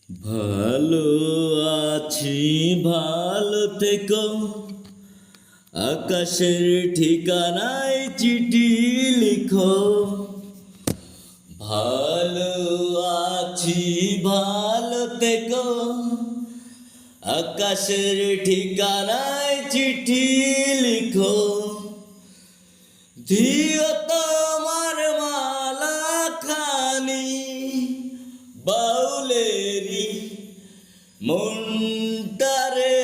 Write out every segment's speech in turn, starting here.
ভালো আছি, ভালো থেকো। আকাশের ঠিকানায় চিঠি লিখো। ভালো আছি, ভালো থেকো। আকাশের ঠিকানায় চিঠি লিখো। দিও তোমার মালা খানি বাউলেরি মনটারে,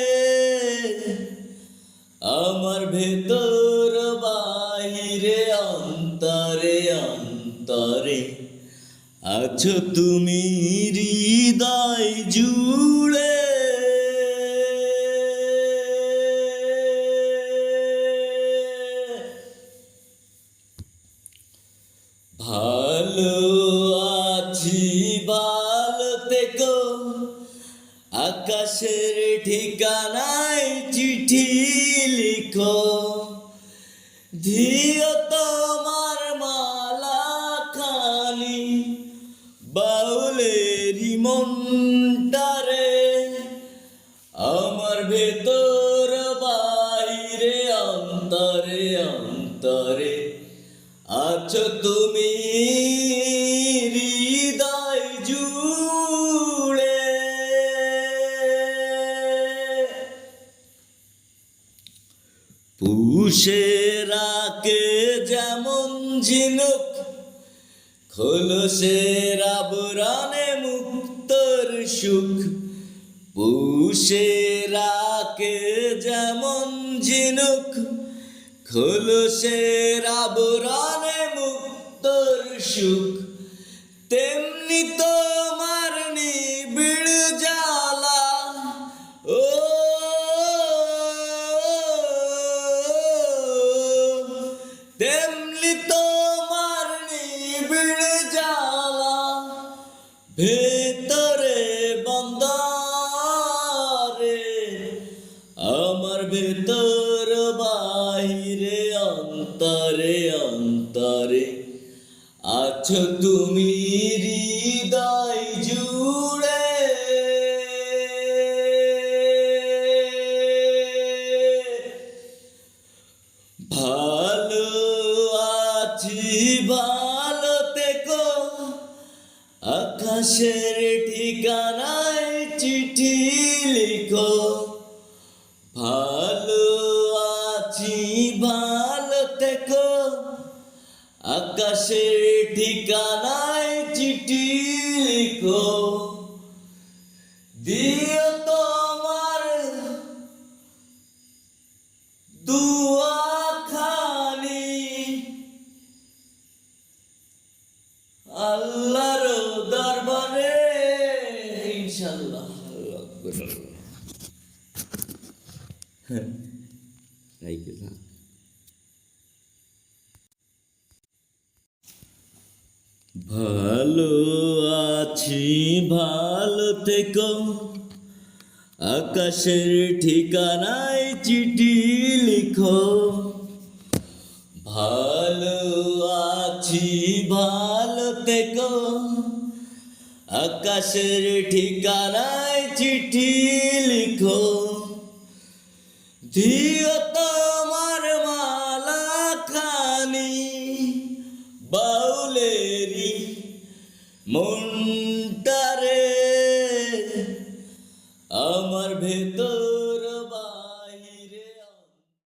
আমার ভেতর বাহিরে অন্তরে অন্তরে আছো তুমি হৃদয় জুড়ে। ভালো আছি, ভালো থেকো। আকাশের ঠিকানায় চিঠি লিখো। দিও তোমার মালা খানি বাউলেরি মনটারে, আমার ভেতর বাহিরে অন্তরে অন্তরে আছো তুমি হৃদয় জুড়ে। পুষের আকে যেমন ঝিনুক, খোলসের আবরণে মুক্তর সুখ। পুষের আকে যেমন ঝিনুক, খোলসের আবরণে মুক্তর সুখ। তেমনি তোমার নিবিড় জ্বালা, ও তেমনি তোমার নিবিড় জ্বালা। ভেতরে বন্দরে, আমার ভেতর বাহিরে অন্তরে অন্তরে আছো তুমি হৃদয় জুড়ে। ভালো আছি, ভালো থেকো। আকাশের ঠিকানায় চিঠি লিখো। ভালো আছি, ভালো থেকো। আকাশের ঠিকানায় চিঠি লিখো। দিও তোমার দুয়া খানি আল্লাহর দরবারে, ইনশাআল্লাহ। ভালো আছি, ভালো থেকো। আকাশের ঠিকানায় চিঠি লিখো। ভালো আছি, ভালো থেকো। আকাশের ঠিকানায় চিঠি লিখো। দিও তোমার মালা খানি বাউলেরি মনটারে, আমার ভেতর